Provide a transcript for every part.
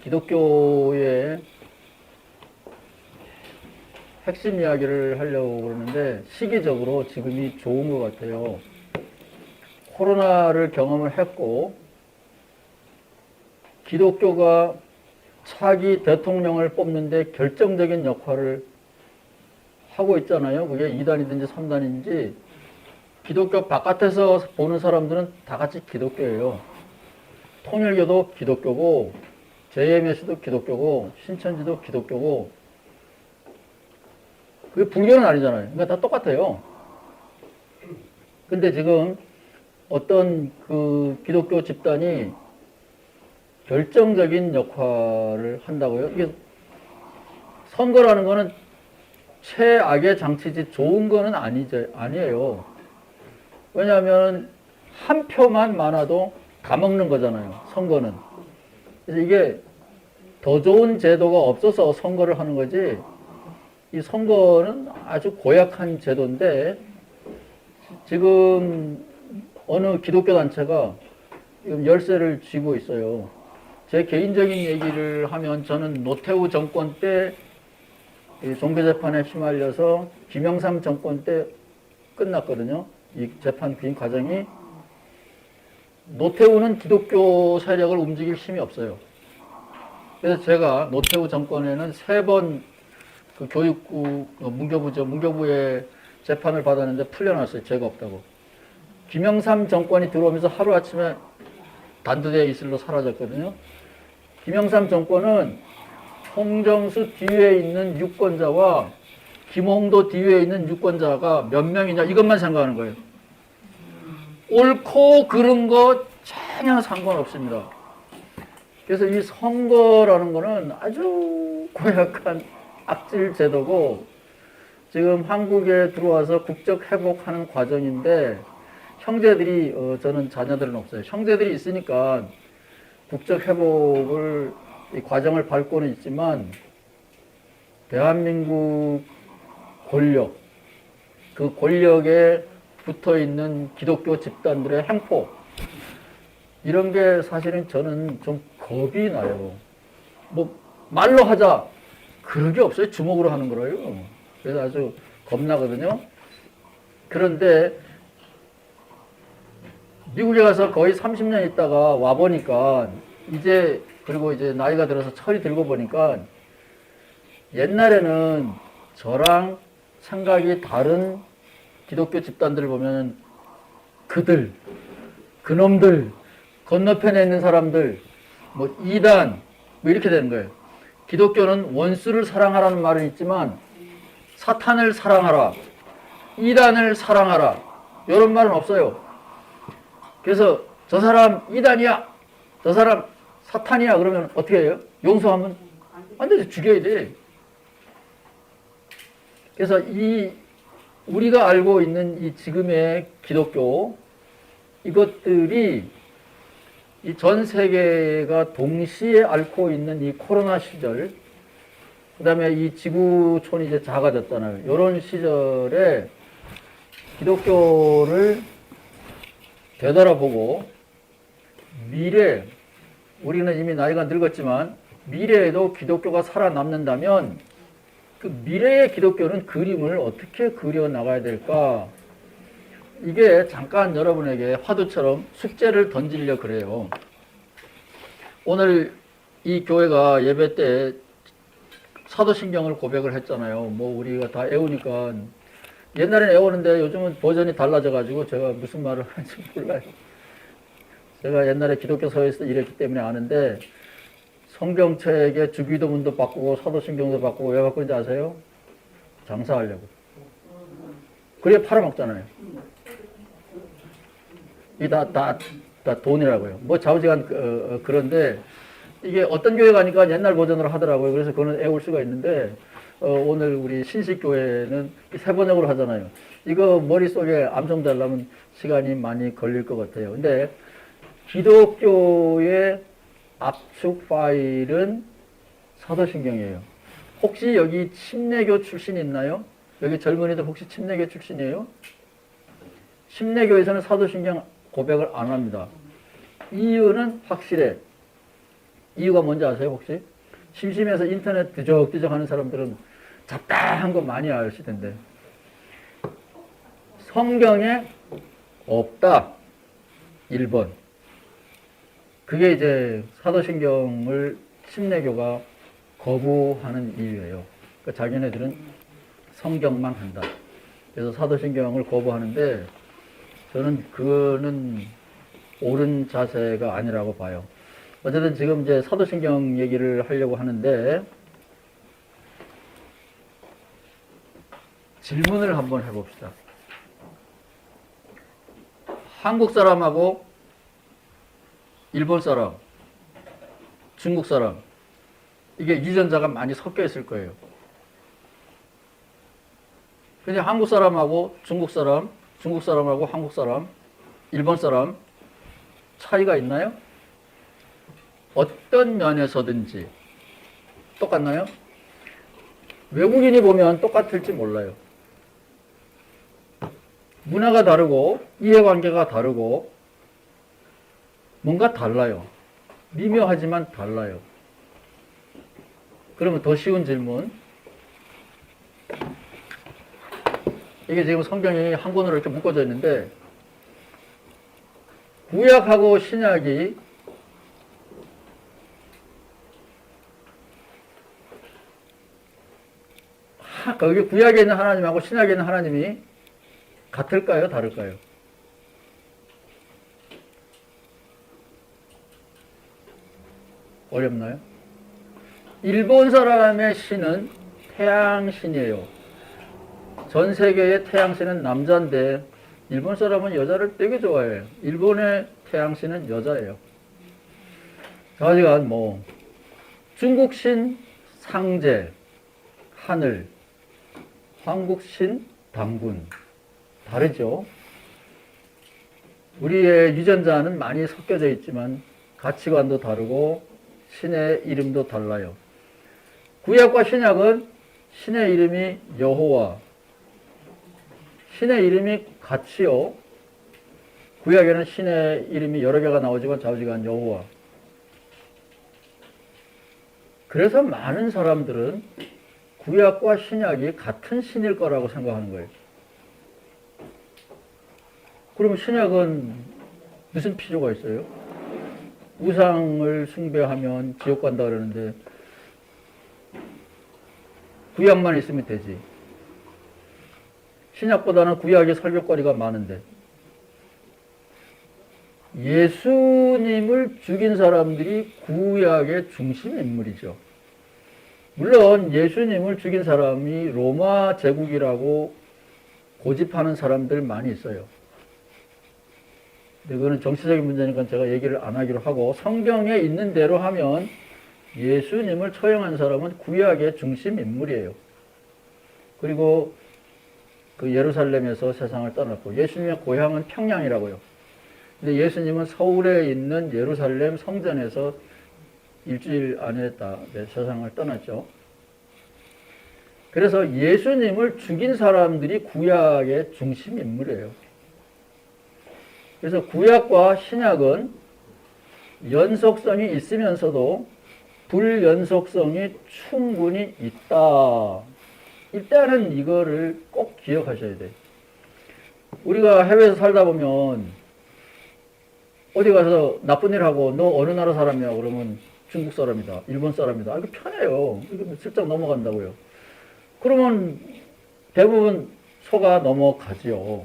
기독교의 핵심 이야기를 하려고 그러는데 시기적으로 지금이 좋은 것 같아요. 코로나를 경험을 했고 기독교가 차기 대통령을 뽑는데 결정적인 역할을 하고 있잖아요. 그게 2단이든지 3단인지 기독교 바깥에서 보는 사람들은 다 같이 기독교예요. 통일교도 기독교고 JMS도 기독교고 신천지도 기독교고 그게 불교는 아니잖아요. 그러니까 다 똑같아요. 근데 지금 어떤 그 기독교 집단이 결정적인 역할을 한다고요. 이게 선거라는 거는 최악의 장치지 좋은 거는 아니에요. 왜냐하면 한 표만 많아도 다 먹는 거잖아요. 선거는. 그래서 이게 더 좋은 제도가 없어서 선거를 하는 거지 이 선거는 아주 고약한 제도인데 지금 어느 기독교 단체가 지금 열쇠를 쥐고 있어요. 제 개인적인 얘기를 하면 저는 노태우 정권 때 종교재판에 휘말려서 김영삼 정권 때 끝났거든요. 이 재판 긴 과정이. 노태우는 기독교 세력을 움직일 힘이 없어요. 그래서 제가 노태우 정권에는 3번 그 교육부, 문교부의 재판을 받았는데 풀려났어요. 죄가 없다고. 김영삼 정권이 들어오면서 하루아침에 단두대 이슬로 사라졌거든요. 김영삼 정권은 홍정수 뒤에 있는 유권자와 김홍도 뒤에 있는 유권자가 몇 명이냐 이것만 생각하는 거예요. 옳고 그른 거 전혀 상관없습니다. 그래서 이 선거라는 거는 아주 고약한 악질 제도고 지금 한국에 들어와서 국적 회복하는 과정인데 형제들이 저는 자녀들은 없어요. 형제들이 있으니까 국적 회복을 이 과정을 밟고는 있지만 대한민국 권력 그 권력에 붙어 있는 기독교 집단들의 행포 이런 게 사실은 저는 좀 겁이 나요. 뭐 말로 하자 그런 게 없어요. 주먹으로 하는 거라요. 그래서 아주 겁나거든요. 그런데 미국에 가서 거의 30년 있다가 와 보니까 이제 그리고 이제 나이가 들어서 철이 들고 보니까 옛날에는 저랑 생각이 다른 기독교 집단들을 보면 그들, 그놈들, 건너편에 있는 사람들, 뭐 이단, 뭐 이렇게 되는 거예요. 기독교는 원수를 사랑하라는 말은 있지만 사탄을 사랑하라, 이단을 사랑하라 이런 말은 없어요. 그래서 저 사람 이단이야, 저 사람 사탄이야 그러면 어떻게 해요? 용서하면 안 되지, 죽여야 돼. 그래서 이 우리가 알고 있는 이 지금의 기독교 이것들이 이 전 세계가 동시에 앓고 있는 이 코로나 시절, 그 다음에 이 지구촌이 이제 작아졌잖아요. 이런 시절에 기독교를 되돌아보고 미래, 우리는 이미 나이가 늙었지만 미래에도 기독교가 살아남는다면 그 미래의 기독교는 그림을 어떻게 그려나가야 될까? 이게 잠깐 여러분에게 화두처럼 숙제를 던지려 그래요. 오늘 이 교회가 예배 때 사도신경을 고백을 했잖아요. 뭐 우리가 다 애우니까 옛날엔 애우는데 요즘은 버전이 달라져가지고 제가 무슨 말을 하는지 몰라요. 제가 옛날에 기독교 사회에서 일했기 때문에 아는데 성경책의 주기도문도 바꾸고 사도신경도 바꾸고 왜 바꾸는지 아세요? 장사하려고. 그래 팔아먹잖아요. 이 다 돈이라고요. 뭐 좌우지간 그런데 이게 어떤 교회 가니까 옛날 버전으로 하더라고요. 그래서 그거는 애울 수가 있는데 오늘 우리 신식교회는 세 번역으로 하잖아요. 이거 머릿속에 암송되려면 시간이 많이 걸릴 것 같아요. 근데 기독교의 압축 파일은 사도신경이에요. 혹시 여기 침례교 출신 있나요? 여기 젊은이들 혹시 침례교 출신이에요? 침례교에서는 사도신경 고백을 안 합니다. 이유는 확실해. 이유가 뭔지 아세요, 혹시? 심심해서 인터넷 뒤적뒤적 하는 사람들은 잡다한 거 많이 아실 텐데. 성경에 없다. 1번. 그게 이제 사도신경을 침례교가 거부하는 이유예요. 그러니까 자기네들은 성경만 한다. 그래서 사도신경을 거부하는데 저는 그거는 옳은 자세가 아니라고 봐요. 어쨌든 지금 이제 사도신경 얘기를 하려고 하는데 질문을 한번 해봅시다. 한국 사람하고 일본 사람, 중국 사람, 이게 유전자가 많이 섞여 있을 거예요. 근데 한국 사람하고 중국 사람, 중국 사람하고 한국 사람, 일본 사람 차이가 있나요? 어떤 면에서든지 똑같나요? 외국인이 보면 똑같을지 몰라요. 문화가 다르고 이해관계가 다르고 뭔가 달라요. 미묘하지만 달라요. 그러면 더 쉬운 질문. 이게 지금 성경이 한 권으로 이렇게 묶어져 있는데 구약하고 신약이 거기 구약에 있는 하나님하고 신약에 있는 하나님이 같을까요? 다를까요? 어렵나요? 일본 사람의 신은 태양신이에요. 전 세계의 태양신은 남자인데 일본 사람은 여자를 되게 좋아해요. 일본의 태양신은 여자예요. 하여간 뭐 중국신 상제, 하늘, 한국신 당군 다르죠. 우리의 유전자는 많이 섞여져 있지만 가치관도 다르고 신의 이름도 달라요. 구약과 신약은 신의 이름이 여호와, 신의 이름이 같이요. 구약에는 신의 이름이 여러 개가 나오지만 좌우지간 여호와. 그래서 많은 사람들은 구약과 신약이 같은 신일 거라고 생각하는 거예요. 그러면 신약은 무슨 필요가 있어요? 우상을 숭배하면 지옥 간다 그러는데 구약만 있으면 되지. 신약보다는 구약에 설교거리가 많은데 예수님을 죽인 사람들이 구약의 중심 인물이죠. 물론 예수님을 죽인 사람이 로마 제국이라고 고집하는 사람들 많이 있어요. 근데 그거는 정치적인 문제니까 제가 얘기를 안 하기로 하고 성경에 있는 대로 하면 예수님을 처형한 사람은 구약의 중심 인물이에요. 그리고 그 예루살렘에서 세상을 떠났고 예수님의 고향은 평양이라고요. 근데 예수님은 서울에 있는 예루살렘 성전에서 일주일 안에 세상을 떠났죠. 그래서 예수님을 죽인 사람들이 구약의 중심 인물이에요. 그래서 구약과 신약은 연속성이 있으면서도 불연속성이 충분히 있다. 일단은 이거를 꼭 기억하셔야 돼요. 우리가 해외에서 살다 보면 어디 가서 나쁜 일 하고 너 어느 나라 사람이야? 그러면 중국 사람이다. 일본 사람이다. 아, 이거 편해요. 이거 슬쩍 넘어간다고요. 그러면 대부분 속아 넘어가지요.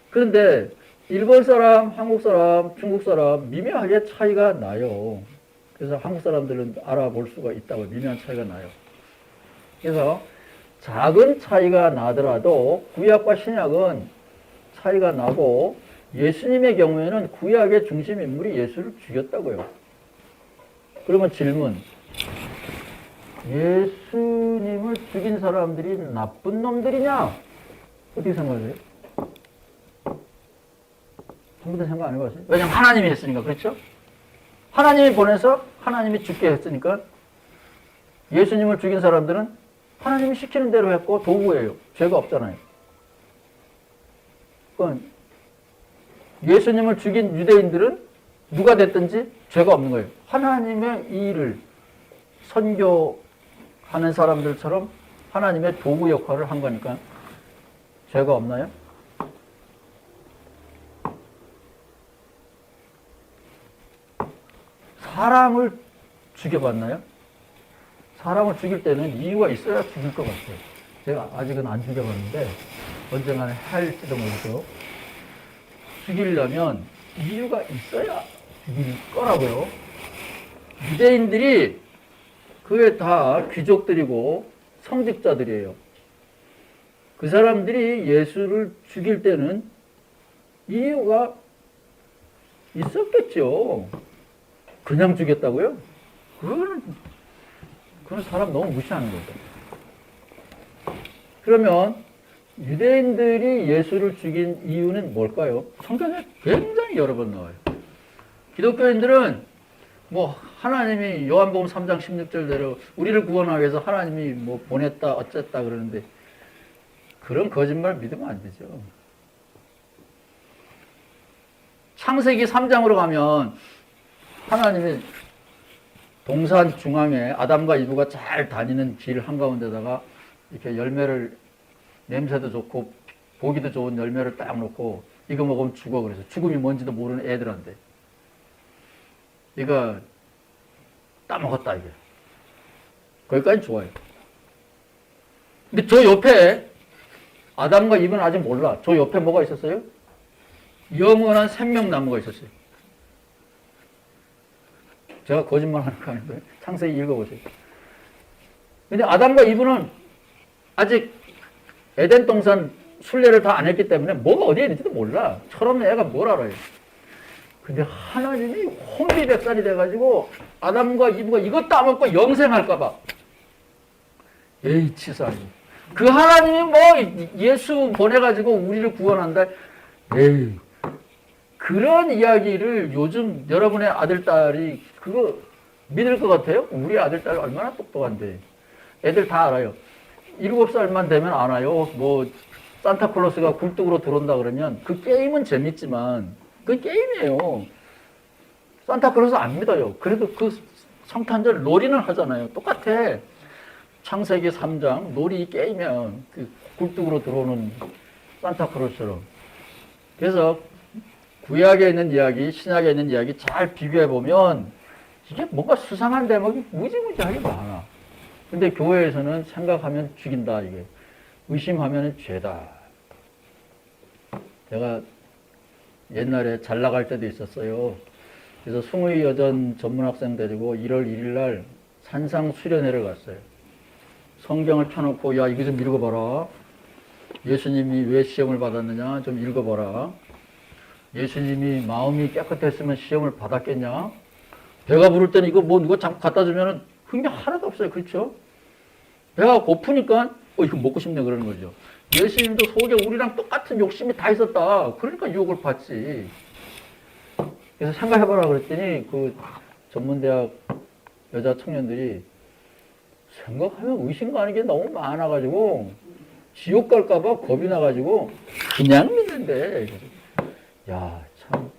그런데 일본 사람, 한국 사람, 중국 사람 미묘하게 차이가 나요. 그래서 한국 사람들은 알아볼 수가 있다고 미묘한 차이가 나요. 그래서 작은 차이가 나더라도 구약과 신약은 차이가 나고 예수님의 경우에는 구약의 중심 인물이 예수를 죽였다고요. 그러면 질문. 예수님을 죽인 사람들이 나쁜 놈들이냐? 어떻게 생각하세요? 한 번도 생각 안 해봤어요? 왜냐면 하나님이 했으니까, 그렇죠? 하나님이 보내서 하나님이 죽게 했으니까 예수님을 죽인 사람들은 하나님이 시키는 대로 했고 도구예요. 죄가 없잖아요. 그러니까 예수님을 죽인 유대인들은 누가 됐든지 죄가 없는 거예요. 하나님의 이 일을 선교하는 사람들처럼 하나님의 도구 역할을 한 거니까 죄가 없나요? 사람을 죽여봤나요? 사람을 죽일 때는 이유가 있어야 죽일 것 같아요. 제가 아직은 안 죽여봤는데 언젠가는 할지도 모르죠. 죽이려면 이유가 있어야 죽일 거라고요. 유대인들이 그게 다 귀족들이고 성직자들이에요. 그 사람들이 예수를 죽일 때는 이유가 있었겠죠. 그냥 죽였다고요? 그건 사람 너무 무시하는 거죠. 그러면 유대인들이 예수를 죽인 이유는 뭘까요? 성경에 굉장히 여러 번 나와요. 기독교인들은 뭐 하나님이 요한복음 3장 16절대로 우리를 구원하기 위해서 하나님이 뭐 보냈다 어쨌다 그러는데 그런 거짓말 믿으면 안 되죠. 창세기 3장으로 가면 하나님이 동산 중앙에 아담과 이브가 잘 다니는 길 한가운데다가 이렇게 열매를 냄새도 좋고 보기도 좋은 열매를 딱 놓고 이거 먹으면 죽어 그래서 죽음이 뭔지도 모르는 애들한테 이거 따먹었다 이게. 거기까지 좋아요. 근데 저 옆에 아담과 이브는 아직 몰라. 저 옆에 뭐가 있었어요? 영원한 생명나무가 있었어요. 제가 거짓말 하는 거 아닌가요? 창세기 읽어보세요. 근데 아담과 이브는 아직 에덴 동산 순례를 다 안 했기 때문에 뭐가 어디에 있는지도 몰라. 철없는 애가 뭘 알아요. 근데 하나님이 혼비백산이 돼가지고 아담과 이브가 이거 따먹고 영생할까봐. 에이, 치사하니. 그 하나님이 뭐 예수 보내가지고 우리를 구원한다. 에이. 그런 이야기를 요즘 여러분의 아들, 딸이 그거 믿을 것 같아요? 우리 아들, 딸 얼마나 똑똑한데. 애들 다 알아요. 7살만 되면 알아요. 뭐 산타클로스가 굴뚝으로 들어온다 그러면 그 게임은 재밌지만 그 게임이에요. 산타클로스 안 믿어요. 그래도 그 성탄절 놀이는 하잖아요. 똑같아. 창세기 3장 놀이 게임이야. 그 굴뚝으로 들어오는 산타클로스처럼. 그래서 구약에 있는 이야기, 신약에 있는 이야기 잘 비교해보면 이게 뭔가 수상한 대목이 무지무지하게 많아. 근데 교회에서는 생각하면 죽인다, 이게. 의심하면 죄다. 제가 옛날에 잘 나갈 때도 있었어요. 그래서 숭의여전 전문학생 데리고 1월 1일 날 산상 수련회를 갔어요. 성경을 펴놓고, 야, 이거 좀 읽어봐라. 예수님이 왜 시험을 받았느냐? 좀 읽어봐라. 예수님이 마음이 깨끗했으면 시험을 받았겠냐? 배가 부를 때는 이거 뭐 누가 자꾸 갖다 주면은 흥미 하나도 없어요. 그렇죠? 배가 고프니까 이거 먹고 싶네 그러는 거죠. 예수님도 속에 우리랑 똑같은 욕심이 다 있었다. 그러니까 유혹을 받지. 그래서 생각해봐라 그랬더니 그 전문대학 여자 청년들이 생각하면 의심 가는 게 너무 많아가지고 지옥 갈까봐 겁이 나가지고 그냥 믿는데. 야, 참,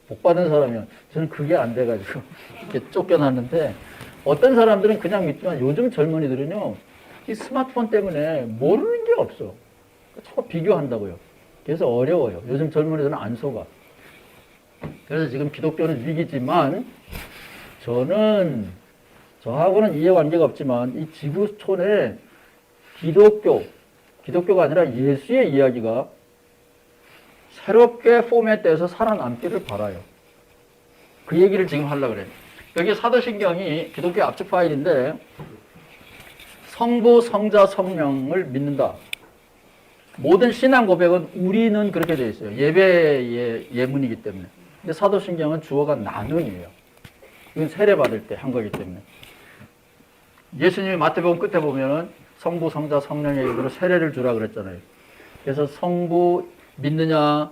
복 받은 사람이면 저는 그게 안 돼가지고 이렇게 쫓겨났는데 어떤 사람들은 그냥 믿지만 요즘 젊은이들은요, 이 스마트폰 때문에 모르는 게 없어. 자꾸 비교한다고요. 그래서 어려워요. 요즘 젊은이들은 안 속아. 그래서 지금 기독교는 위기지만 저는 저하고는 이해관계가 없지만 이 지구촌에 기독교가 아니라 예수의 이야기가 새롭게 포맷돼서 살아남기를 바라요. 그 얘기를 지금 하려고 그래요. 여기 사도신경이 기독교 압축 파일인데 성부, 성자, 성령을 믿는다. 모든 신앙 고백은 우리는 그렇게 되어 있어요. 예배의 예문이기 때문에. 근데 사도신경은 주어가 나눈이에요. 이건 세례받을 때 한 거기 때문에. 예수님이 마태복음 끝에 보면은 성부, 성자, 성령의 이름으로 세례를 주라 그랬잖아요. 그래서 성부 믿느냐?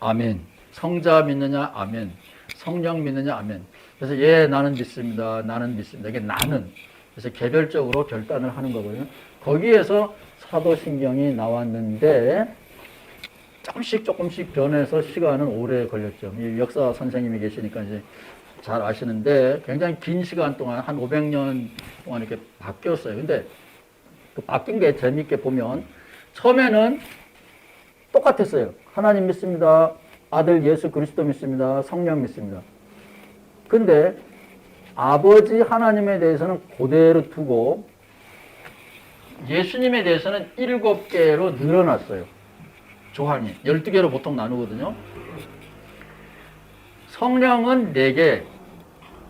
아멘. 성자 믿느냐? 아멘. 성령 믿느냐? 아멘. 그래서 예, 나는 믿습니다. 나는 믿습니다. 이게 나는. 그래서 개별적으로 결단을 하는 거거든요. 거기에서 사도신경이 나왔는데 조금씩 변해서 시간은 오래 걸렸죠. 이 역사 선생님이 계시니까 이제 잘 아시는데 굉장히 긴 시간 동안 한 500년 동안 이렇게 바뀌었어요. 근데 그 바뀐 게 재미있게 보면 처음에는 똑같았어요. 하나님 믿습니다. 아들 예수 그리스도 믿습니다. 성령 믿습니다. 근데 아버지 하나님에 대해서는 그대로 두고 예수님에 대해서는 7개로 늘어났어요. 조항이 12개로 보통 나누거든요. 성령은 4개.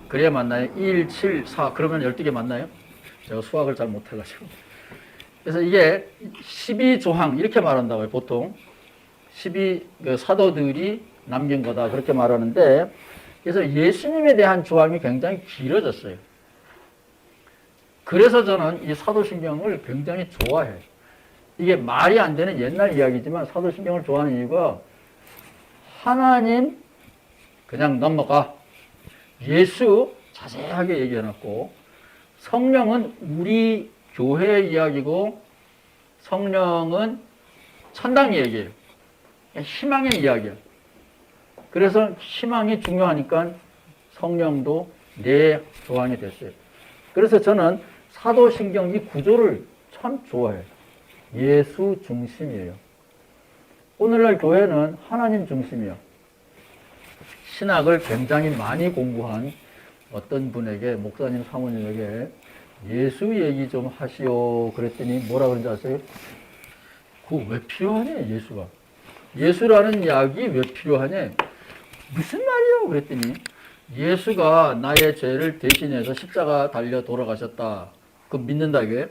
그래야 맞나요? 1, 7, 4. 그러면 12개 맞나요? 제가 수학을 잘 못해가지고. 그래서 이게 12조항 이렇게 말한다고요. 보통 12 사도들이 남긴 거다 그렇게 말하는데, 그래서 예수님에 대한 조항이 굉장히 길어졌어요. 그래서 저는 이 사도신경을 굉장히 좋아해요. 이게 말이 안 되는 옛날 이야기지만 사도신경을 좋아하는 이유가 하나님 그냥 넘어가, 예수 자세하게 얘기해놨고, 성령은 우리 교회 이야기고, 성령은 천당 얘기예요. 희망의 이야기야. 그래서 희망이 중요하니까 성령도 내 조항이 됐어요. 그래서 저는 사도신경 이 구조를 참 좋아해요. 예수 중심이에요. 오늘날 교회는 하나님 중심이야. 신학을 굉장히 많이 공부한 어떤 분에게, 목사님, 사모님에게 예수 얘기 좀 하시오 그랬더니 뭐라 그런지 아세요? 그거 왜 필요하냐, 예수가. 예수라는 약이 왜 필요하냐? 무슨 말이요? 그랬더니 예수가 나의 죄를 대신해서 십자가 달려 돌아가셨다. 그거 믿는다 이게.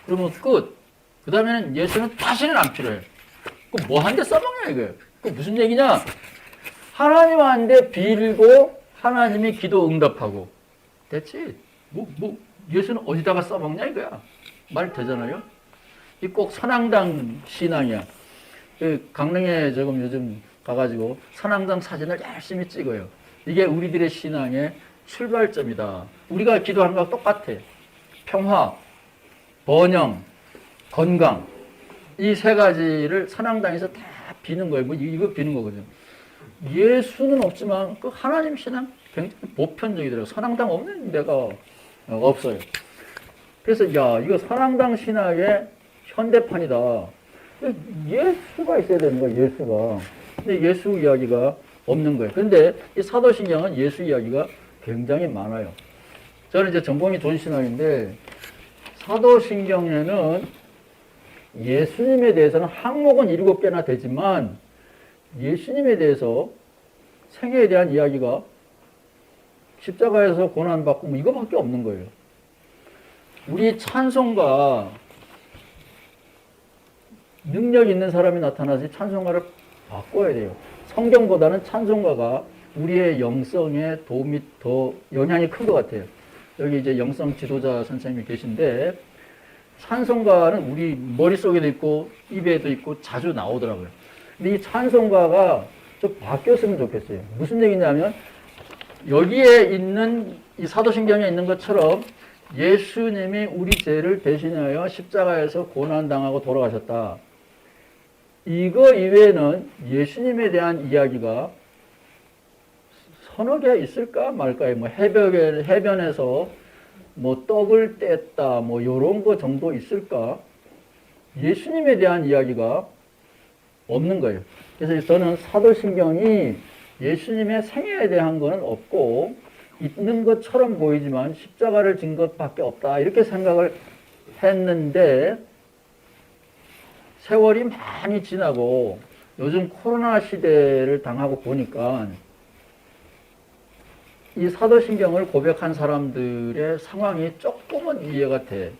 그러면 끝. 그 다음에는 예수는 다시는 안 필요해. 그 뭐 한 대 써먹냐 이게. 그 무슨 얘기냐? 하나님한테 빌고 하나님이 기도 응답하고. 됐지? 예수는 어디다가 써먹냐 이거야. 말 되잖아요? 이 꼭 선앙당 신앙이야. 강릉에 조금 요즘 가가지고 선앙당 사진을 열심히 찍어요. 이게 우리들의 신앙의 출발점이다. 우리가 기도하는 거랑 똑같아. 평화, 번영, 건강. 이 3가지를 선앙당에서 다 비는 거예요. 뭐 이거 비는 거거든요. 예수는 없지만 그 하나님 신앙 굉장히 보편적이더라고요. 선앙당 없는 데가 없어요. 그래서 야, 이거 선앙당 신학의 현대판이다. 예수가 있어야 되는 거예요. 예수가. 근데 예수 이야기가 없는 거예요. 근데 이 사도신경은 예수 이야기가 굉장히 많아요. 저는 이제 전공이 존신학인데 사도신경에는 예수님에 대해서는 항목은 7개나 되지만 예수님에 대해서 생애에 대한 이야기가 십자가에서 고난받고 뭐 이거밖에 없는 거예요. 우리 찬송가 능력 있는 사람이 나타나서 찬송가를 바꿔야 돼요. 성경보다는 찬송가가 우리의 영성에 도움이 더 영향이 큰 것 같아요. 여기 이제 영성 지도자 선생님이 계신데 찬송가는 우리 머릿속에도 있고 입에도 있고 자주 나오더라고요. 근데 이 찬송가가 좀 바뀌었으면 좋겠어요. 무슨 얘기냐면 여기에 있는 이 사도신경에 있는 것처럼 예수님이 우리 죄를 대신하여 십자가에서 고난당하고 돌아가셨다. 이거 이외에는 예수님에 대한 이야기가 서너 개 있을까 말까요? 뭐 해변에서 뭐 떡을 뗐다, 뭐 요런 거 정도 있을까? 예수님에 대한 이야기가 없는 거예요. 그래서 저는 사도신경이 예수님의 생애에 대한 거는 없고 있는 것처럼 보이지만 십자가를 진 것밖에 없다 이렇게 생각을 했는데 세월이 많이 지나고 요즘 코로나 시대를 당하고 보니까 이 사도신경을 고백한 사람들의 상황이 조금은 이해가 돼.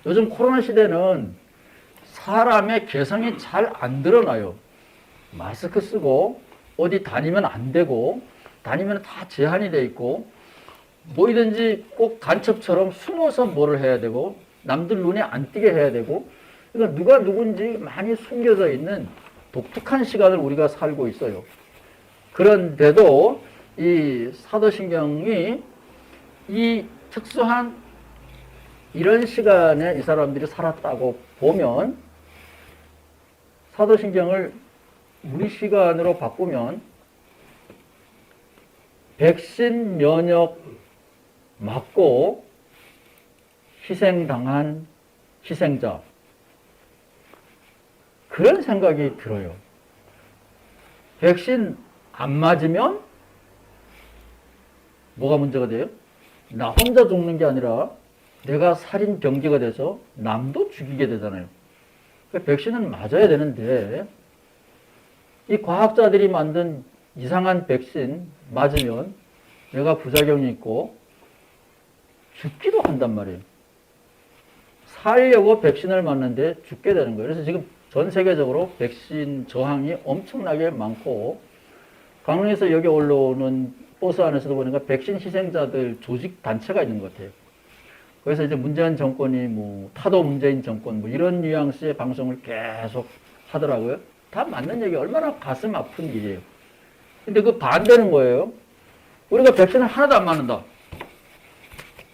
요즘 코로나 시대는 사람의 개성이 잘 안 드러나요. 마스크 쓰고 어디 다니면 안 되고 다니면 다 제한이 돼 있고 뭐이든지 꼭 간첩처럼 숨어서 뭐를 해야 되고 남들 눈에 안 띄게 해야 되고 그러니까 누가 누군지 많이 숨겨져 있는 독특한 시간을 우리가 살고 있어요. 그런데도 이 사도신경이 이 특수한 이런 시간에 이 사람들이 살았다고 보면 사도신경을 우리 시간으로 바꾸면 백신 면역 맞고 희생당한 희생자, 그런 생각이 들어요. 백신 안 맞으면 뭐가 문제가 돼요? 나 혼자 죽는 게 아니라 내가 살인 병기가 돼서 남도 죽이게 되잖아요. 그러니까 백신은 맞아야 되는데 이 과학자들이 만든 이상한 백신 맞으면 내가 부작용이 있고 죽기도 한단 말이에요. 살려고 백신을 맞는데 죽게 되는 거예요. 그래서 지금 전 세계적으로 백신 저항이 엄청나게 많고, 강릉에서 여기 올라오는 버스 안에서도 보니까 백신 희생자들 조직 단체가 있는 것 같아요. 그래서 이제 문재인 정권이 뭐 타도 문재인 정권 뭐 이런 뉘앙스의 방송을 계속 하더라고요. 다 맞는 얘기, 얼마나 가슴 아픈 일이에요. 근데 그 반대는 거예요. 우리가 백신을 하나도 안 맞는다.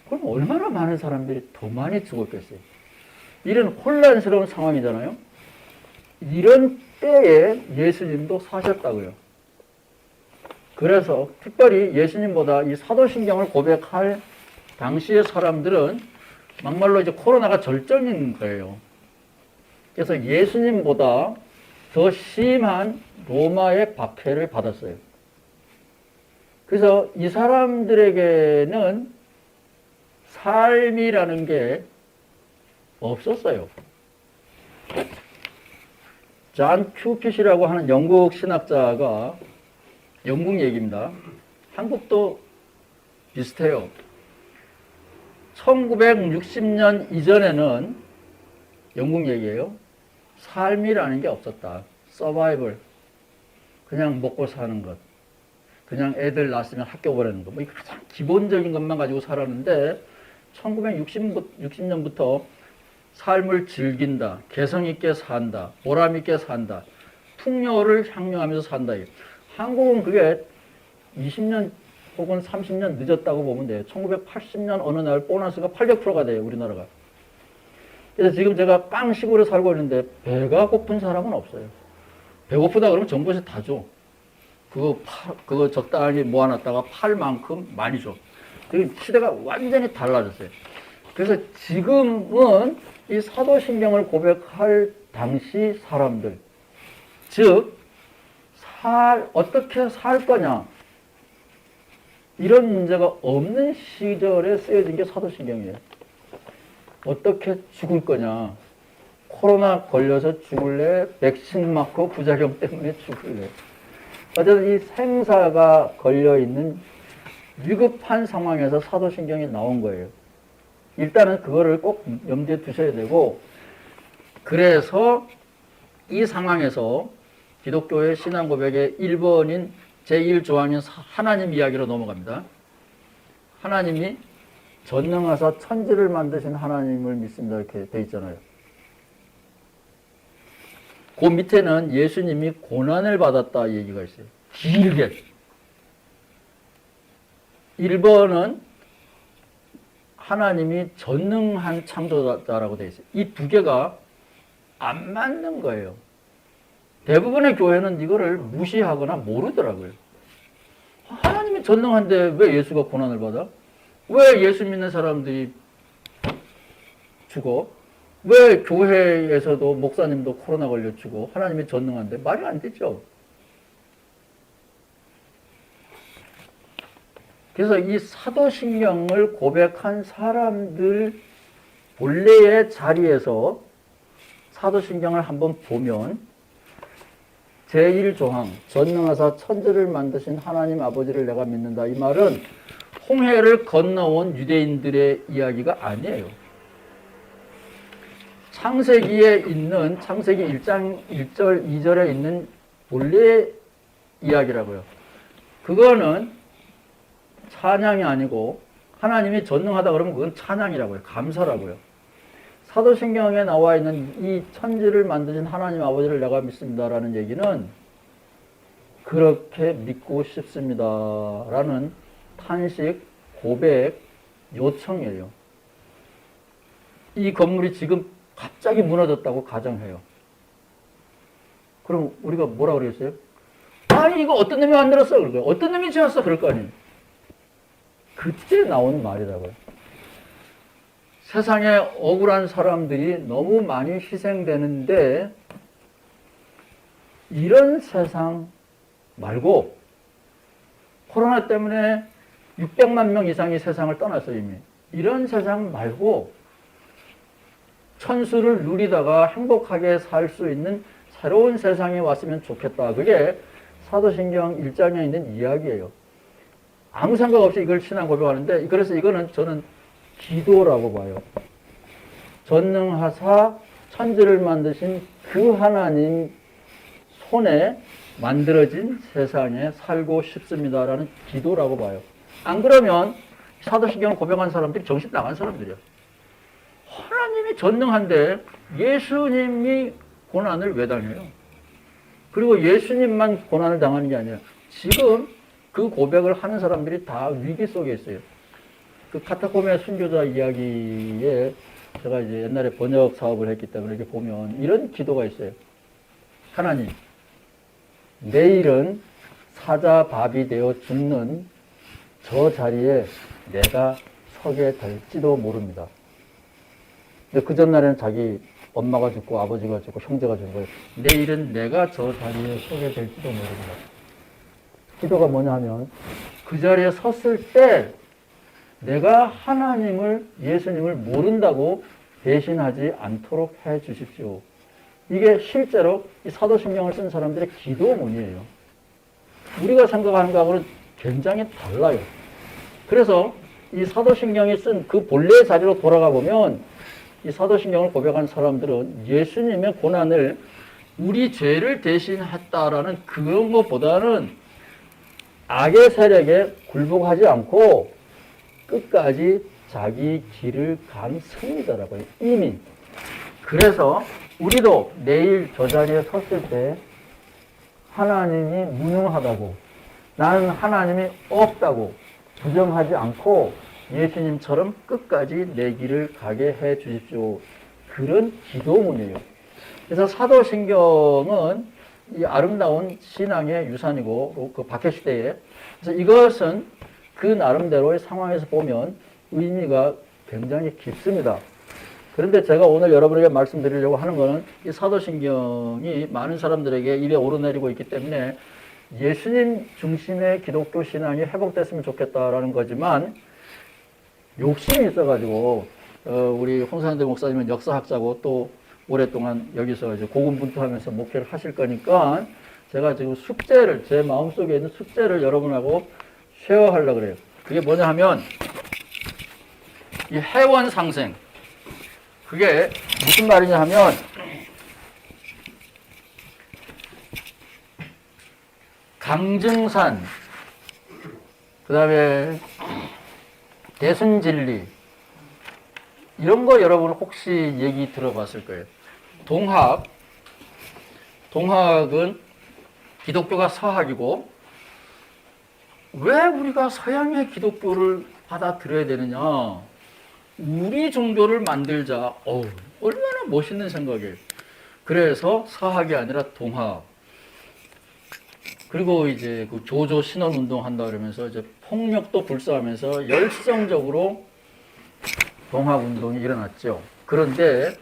그럼 얼마나 많은 사람들이 더 많이 죽었겠어요. 이런 혼란스러운 상황이잖아요. 이런 때에 예수님도 사셨다고요. 그래서 특별히 예수님보다 이 사도신경을 고백할 당시의 사람들은 막말로 이제 코로나가 절정인 거예요. 그래서 예수님보다 더 심한 로마의 박해를 받았어요. 그래서 이 사람들에게는 삶이라는 게 없었어요. 존 큐핏이라고 하는 영국 신학자가, 영국 얘기입니다. 한국도 비슷해요. 1960년 이전에는, 영국 얘기예요, 삶이라는 게 없었다. 서바이벌, 그냥 먹고 사는 것, 그냥 애들 낳았으면 학교 보내는 것, 뭐 가장 기본적인 것만 가지고 살았는데 1960년부터 삶을 즐긴다, 개성 있게 산다, 보람 있게 산다, 풍요를 향유하면서 산다. 한국은 그게 20년 혹은 30년 늦었다고 보면 돼요. 1980년 어느 날 보너스가 800%가 돼요, 우리나라가. 그래서 지금 제가 빵식으로 살고 있는데 배가 고픈 사람은 없어요. 배고프다 그러면 정부에서 다 줘. 그거 적당히 모아놨다가 팔 만큼 많이 줘. 지금 시대가 완전히 달라졌어요. 그래서 지금은 이 사도신경을 고백할 당시 사람들, 즉 어떻게 살 거냐, 이런 문제가 없는 시절에 쓰여진 게 사도신경이에요. 어떻게 죽을 거냐, 코로나 걸려서 죽을래, 백신 맞고 부작용 때문에 죽을래. 어쨌든 이 생사가 걸려있는 위급한 상황에서 사도신경이 나온 거예요. 일단은 그거를 꼭 염두에 두셔야 되고, 그래서 이 상황에서 기독교의 신앙 고백의 1번인 제1조항인 하나님 이야기로 넘어갑니다. 하나님이 전능하사 천지를 만드신 하나님을 믿습니다, 이렇게 돼 있잖아요. 그 밑에는 예수님이 고난을 받았다 얘기가 있어요. 길게. 1번은 하나님이 전능한 창조자라고 되어 있어요. 이 두 개가 안 맞는 거예요. 대부분의 교회는 이거를 무시하거나 모르더라고요. 하나님이 전능한데 왜 예수가 고난을 받아? 왜 예수 믿는 사람들이 죽어? 왜 교회에서도 목사님도 코로나 걸려 죽어? 하나님이 전능한데? 말이 안 되죠. 그래서 이 사도신경을 고백한 사람들 본래의 자리에서 사도신경을 한번 보면 제1조항, 전능하사 천지를 만드신 하나님 아버지를 내가 믿는다. 이 말은 홍해를 건너온 유대인들의 이야기가 아니에요. 창세기에 있는, 창세기 1장 1절, 2절에 있는 본래의 이야기라고요. 그거는 찬양이 아니고, 하나님이 전능하다 그러면 그건 찬양이라고요. 감사라고요. 사도신경에 나와 있는 이 천지를 만드신 하나님 아버지를 내가 믿습니다라는 얘기는 그렇게 믿고 싶습니다 라는 탄식, 고백, 요청이에요. 이 건물이 지금 갑자기 무너졌다고 가정해요. 그럼 우리가 뭐라 그랬어요? 아니, 이거 어떤 놈이 만들었어? 그럴 거예요. 어떤 놈이 지었어? 그럴 거 아니에요. 그때 나온 말이라고요. 세상에 억울한 사람들이 너무 많이 희생되는데 이런 세상 말고 코로나 때문에 600만 명 이상이 세상을 떠났어요, 이미. 이런 세상 말고 천수를 누리다가 행복하게 살 수 있는 새로운 세상이 왔으면 좋겠다. 그게 사도신경 1장에 있는 이야기예요. 아무 생각 없이 이걸 신앙 고백하는데, 그래서 이거는 저는 기도라고 봐요. 전능하사 천지를 만드신 그 하나님 손에 만들어진 세상에 살고 싶습니다라는 기도라고 봐요. 안 그러면 사도신경을 고백한 사람들이 정신 나간 사람들이야. 하나님이 전능한데 예수님이 고난을 왜 당해요? 그리고 예수님만 고난을 당하는 게 아니라 지금 그 고백을 하는 사람들이 다 위기 속에 있어요. 그 카타콤의 순교자 이야기에 제가 이제 옛날에 번역 사업을 했기 때문에 이렇게 보면 이런 기도가 있어요. 하나님, 내일은 사자밥이 되어 죽는 저 자리에 내가 서게 될지도 모릅니다. 근데 그 전날에는 자기 엄마가 죽고 아버지가 죽고 형제가 죽은 거예요. 내일은 내가 저 자리에 서게 될지도 모릅니다. 기도가 뭐냐 하면 그 자리에 섰을 때 내가 하나님을, 예수님을 모른다고 배신하지 않도록 해 주십시오. 이게 실제로 이 사도신경을 쓴 사람들의 기도문이에요. 우리가 생각하는 거하고는 굉장히 달라요. 그래서 이 사도신경이 쓴 그 본래의 자리로 돌아가 보면 이 사도신경을 고백한 사람들은 예수님의 고난을 우리 죄를 대신했다라는 그런 것보다는 악의 세력에 굴복하지 않고 끝까지 자기 길을 간 승리다라고요. 이미. 그래서 우리도 내일 저 자리에 섰을 때 하나님이 무능하다고, 나는 하나님이 없다고 부정하지 않고 예수님처럼 끝까지 내 길을 가게 해 주십시오. 그런 기도문이에요. 그래서 사도신경은 이 아름다운 신앙의 유산이고, 그 박해시대에. 그래서 이것은 그 나름대로의 상황에서 보면 의미가 굉장히 깊습니다. 그런데 제가 오늘 여러분에게 말씀드리려고 하는 것은 이 사도신경이 많은 사람들에게 입에 오르내리고 있기 때문에 예수님 중심의 기독교 신앙이 회복됐으면 좋겠다라는 거지만 욕심이 있어가지고 우리 홍상대 목사님은 역사학자고 또 오랫동안 여기서 이제 고군분투하면서 목회를 하실 거니까 제가 지금 숙제를, 제 마음속에 있는 숙제를 여러분하고 쉐어하려고 그래요. 그게 뭐냐 하면 이 해원 상생, 그게 무슨 말이냐 하면 강증산, 그 다음에 대순진리, 이런 거 여러분 혹시 얘기 들어봤을 거예요. 동학은 기독교가 서학이고, 왜 우리가 서양의 기독교를 받아들여야 되느냐? 우리 종교를 만들자. 얼마나 멋있는 생각이에요. 그래서 서학이 아니라 동학. 그리고 이제 그 조조 신원 운동 한다 그러면서 이제 폭력도 불사하면서 열성적으로 동학 운동이 일어났죠. 그런데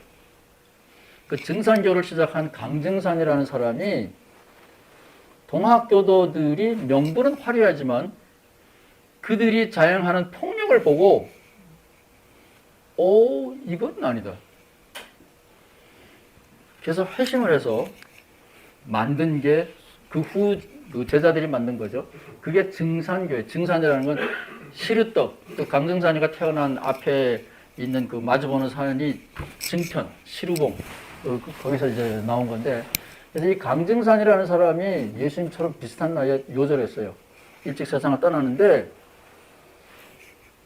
그 증산교를 시작한 강증산이라는 사람이 동학교도들이 명분은 화려하지만 그들이 자행하는 폭력을 보고 이건 아니다. 그래서 회심을 해서 만든 게 그 제자들이 만든 거죠. 그게 증산교예요. 증산이라는 건 시루떡, 또 강증산이가 태어난 앞에 있는 그 마주보는 산이 증편, 시루봉, 거기서 이제 나온 건데, 그래서 이 강증산이라는 사람이 예수님처럼 비슷한 나이에 요절했어요. 일찍 세상을 떠나는데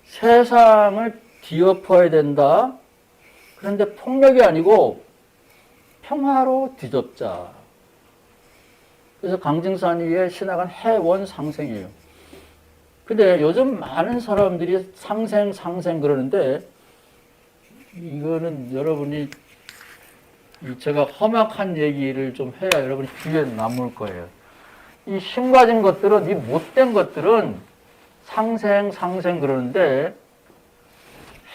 세상을 뒤엎어야 된다. 그런데 폭력이 아니고 평화로 뒤덮자. 그래서 강증산이의 신학은 해원상생이에요. 근데 요즘 많은 사람들이 상생 그러는데 이거는 여러분이 제가 험악한 얘기를 좀 해야 여러분이 귀에 남을 거예요. 이 힘 가진 것들은, 이 못된 것들은 상생 그러는데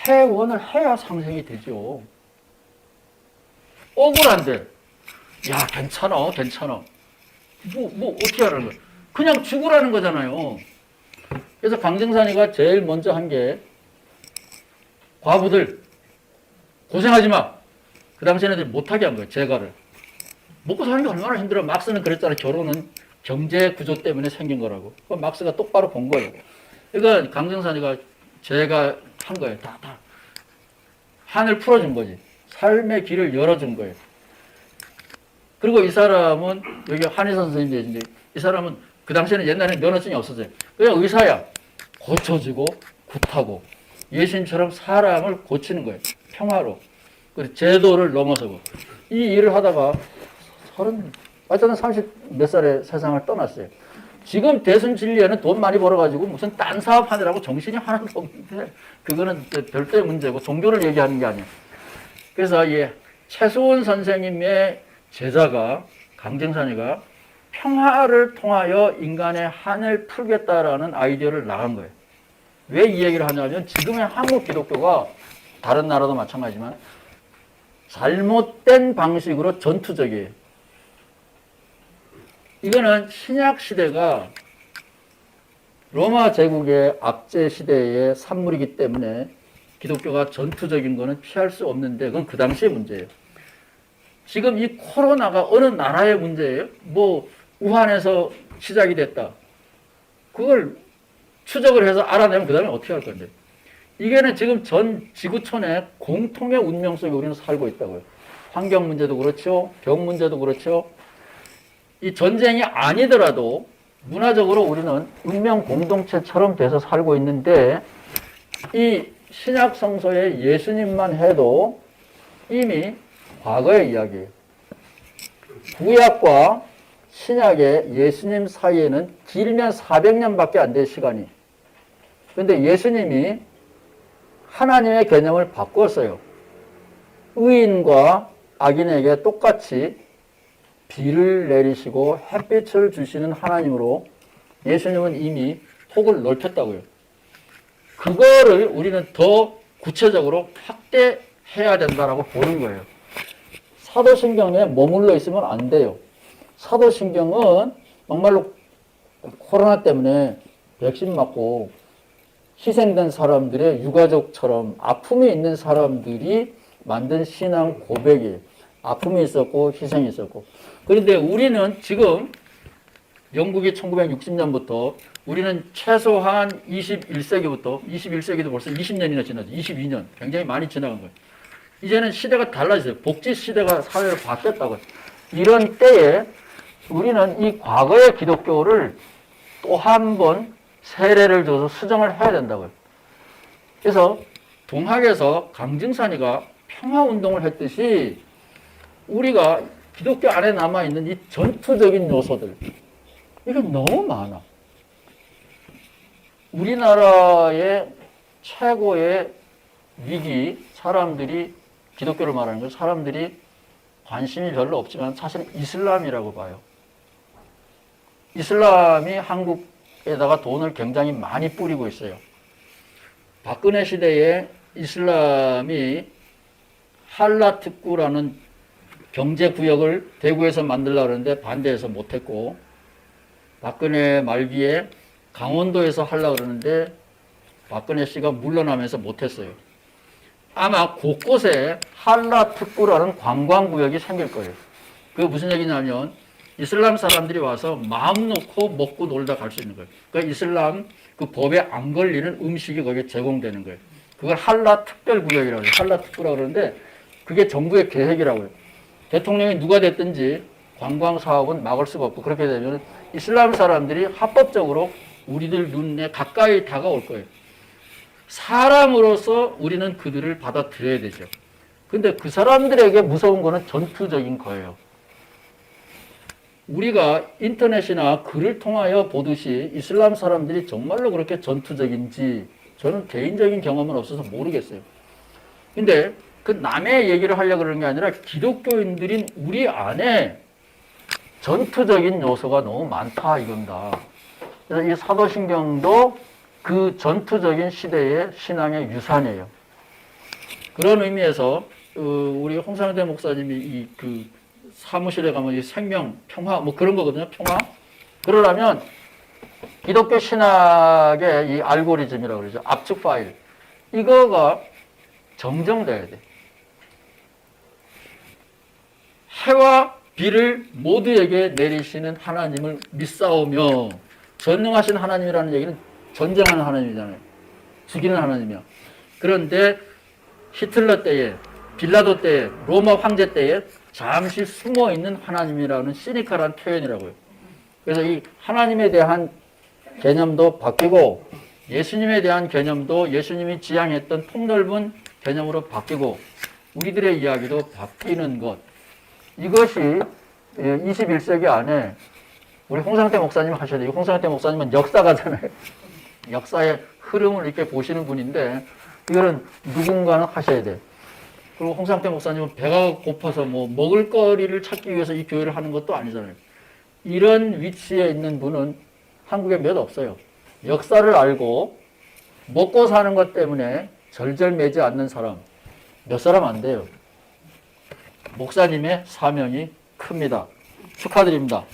해원을 해야 상생이 되죠. 억울한데, 야, 괜찮아. 뭐, 어떻게 하라는 거야? 그냥 죽으라는 거잖아요. 그래서 강정산이가 제일 먼저 한 게, 과부들, 고생하지 마. 그 당시에는 애들이 못하게 한 거예요, 제가를. 먹고 사는 게 얼마나 힘들어. 막스는 그랬잖아요. 결혼은 경제 구조 때문에 생긴 거라고. 막스가 똑바로 본 거예요. 그러니까 강정산이가 제가 한 거예요. 다. 한을 풀어준 거지. 삶의 길을 열어준 거예요. 그리고 이 사람은, 여기 한의사 선생님인데, 이 사람은 그 당시에는 옛날에는 면허증이 없었어요. 그냥 의사야. 고쳐지고, 굿하고, 예수님처럼 사람을 고치는 거예요. 평화로. 그리고 제도를 넘어서고. 이 일을 하다가 어쨌든 30 몇 살에 세상을 떠났어요. 지금 대순진리에는 돈 많이 벌어가지고 무슨 딴 사업 하느라고 정신이 하나도 없는데, 그거는 별도의 문제고, 종교를 얘기하는 게 아니에요. 그래서 최수원 선생님의 제자가, 강정산이가 평화를 통하여 인간의 한을 풀겠다라는 아이디어를 나간 거예요. 왜 이 얘기를 하냐면, 지금의 한국 기독교가 다른 나라도 마찬가지지만 잘못된 방식으로 전투적이에요. 이거는 신약 시대가 로마 제국의 압제 시대의 산물이기 때문에 기독교가 전투적인 거는 피할 수 없는데, 그건 그 당시의 문제예요. 지금 이 코로나가 어느 나라의 문제예요? 뭐 우한에서 시작이 됐다. 그걸 추적을 해서 알아내면 그 다음에 어떻게 할 건데. 이게는 지금 전 지구촌의 공통의 운명 속에 우리는 살고 있다고요. 환경 문제도 그렇죠. 병 문제도 그렇죠. 이 전쟁이 아니더라도 문화적으로 우리는 운명 공동체처럼 돼서 살고 있는데, 이 신약 성서의 예수님만 해도 이미 과거의 이야기예요. 구약과 신약의 예수님 사이에는 길면 400년밖에 안 될 시간이. 그런데 예수님이 하나님의 개념을 바꿨어요. 의인과 악인에게 똑같이 비를 내리시고 햇빛을 주시는 하나님으로 예수님은 이미 폭을 넓혔다고요. 그거를 우리는 더 구체적으로 확대해야 된다라고 보는 거예요. 사도신경에 머물러 있으면 안 돼요. 사도신경은 정말로 코로나 때문에 백신 맞고 희생된 사람들의 유가족처럼 아픔이 있는 사람들이 만든 신앙 고백이에요. 아픔이 있었고 희생이 있었고. 그런데 우리는 지금 영국이 1960년부터 우리는 최소한 21세기도 벌써 20년이나 지났죠. 22년. 굉장히 많이 지나간 거예요. 이제는 시대가 달라졌어요. 복지 시대가 사회로 바뀌었다고요. 이런 때에 우리는 이 과거의 기독교를 또 한 번 세례를 줘서 수정을 해야 된다고요. 그래서 동학에서 강증산이가 평화운동을 했듯이 우리가 기독교 안에 남아있는 이 전투적인 요소들, 이게 너무 많아. 우리나라의 최고의 위기, 사람들이, 기독교를 말하는 건 사람들이 관심이 별로 없지만 사실은 이슬람이라고 봐요. 이슬람이 한국에다가 돈을 굉장히 많이 뿌리고 있어요. 박근혜 시대에 이슬람이 한라특구라는 경제구역을 대구에서 만들려고 하는데 반대해서 못했고, 박근혜 말기에 강원도에서 하려고 그러는데 박근혜 씨가 물러나면서 못했어요. 아마 곳곳에 한라특구라는 관광구역이 생길 거예요. 그게 무슨 얘기냐면 이슬람 사람들이 와서 마음 놓고 먹고 놀다 갈 수 있는 거예요. 그러니까 이슬람 그 법에 안 걸리는 음식이 거기에 제공되는 거예요. 그걸 한라특별구역이라고 해요. 한라특구라고 그러는데 그게 정부의 계획이라고 해요. 대통령이 누가 됐든지 관광사업은 막을 수가 없고, 그렇게 되면 이슬람 사람들이 합법적으로 우리들 눈에 가까이 다가올 거예요. 사람으로서 우리는 그들을 받아들여야 되죠. 근데 그 사람들에게 무서운 거는 전투적인 거예요. 우리가 인터넷이나 글을 통하여 보듯이 이슬람 사람들이 정말로 그렇게 전투적인지 저는 개인적인 경험은 없어서 모르겠어요. 근데 그 남의 얘기를 하려고 그러는 게 아니라 기독교인들인 우리 안에 전투적인 요소가 너무 많다 이건다. 그래서 이 사도신경도 그 전투적인 시대의 신앙의 유산이에요. 그런 의미에서 우리 홍상대 목사님이 이 그 사무실에 가면 이 생명, 평화 뭐 그런 거거든요. 평화. 그러려면 기독교 신학의 이 알고리즘이라고 그러죠. 압축 파일. 이거가 정정돼야 돼. 해와 비를 모두에게 내리시는 하나님을 믿사오며, 전능하신 하나님이라는 얘기는 전쟁하는 하나님이잖아요. 죽이는 하나님이야. 그런데 히틀러 때에, 빌라도 때에, 로마 황제 때에 잠시 숨어있는 하나님이라는 시니컬한 표현이라고요. 그래서 이 하나님에 대한 개념도 바뀌고 예수님에 대한 개념도 예수님이 지향했던 폭넓은 개념으로 바뀌고 우리들의 이야기도 바뀌는 것. 이것이 21세기 안에 우리 홍상태 목사님 하셔야 돼요. 홍상태 목사님은 역사가잖아요. 역사의 흐름을 이렇게 보시는 분인데 이거는 누군가는 하셔야 돼. 그리고 홍상태 목사님은 배가 고파서 뭐 먹을 거리를 찾기 위해서 이 교회를 하는 것도 아니잖아요. 이런 위치에 있는 분은 한국에 몇 없어요. 역사를 알고 먹고 사는 것 때문에 절절매지 않는 사람 몇 사람 안 돼요. 목사님의 사명이 큽니다. 축하드립니다.